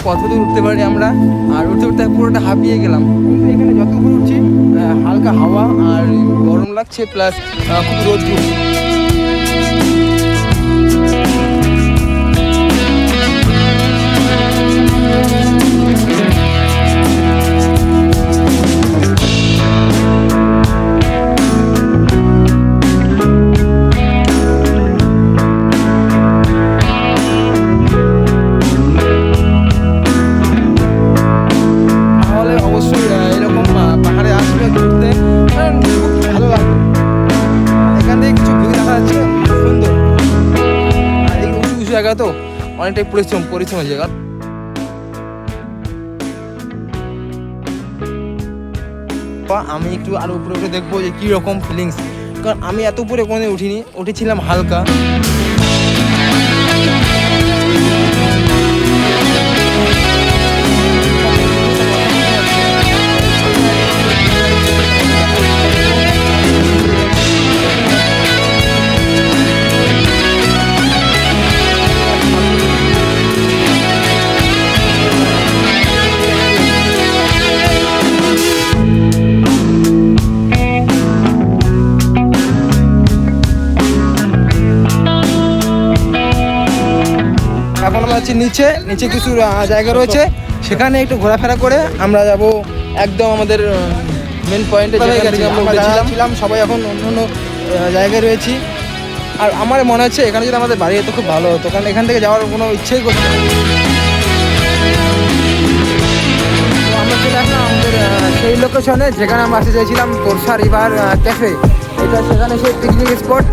কত দূর উঠতে পারি আমরা। আর উঠতে উঠতে পুরোটা হাঁপিয়ে গেলাম, কিন্তু এখানে যত উপরে উঠছি হালকা হাওয়া আর গরম লাগছে, প্লাস খুব রোদ্দুর। জায়গা তো অনেকটাই পরিশ্রমের জায়গা। আমি একটু আরো উপরে উঠে দেখবো যে কি রকম ফিলিংস, কারণ আমি এত উপরে কোনোদিন উঠিনি, উঠেছিলাম হালকা। এখন আমরা আছি নিচে কিছু জায়গা রয়েছে, সেখানে একটু ঘোরাফেরা করে আমরা যাব একদম আমাদের মেন পয়েন্টে। ছিলাম সবাই এখন অন্য অন্য জায়গায় রয়েছি। আর আমার মনে হচ্ছে এখানে যদি আমাদের বাড়ি যেত খুব ভালো হতো, কারণ এখান থেকে যাওয়ার কোনো ইচ্ছেই করছে না। আমরা চলে আসলাম আমাদের সেই লোকেশনে যেখানে আমরা আসতে চাইছিলাম, তোরসা রিভার ক্যাফে। এটা সেখানে সেই পিকনিক স্পট।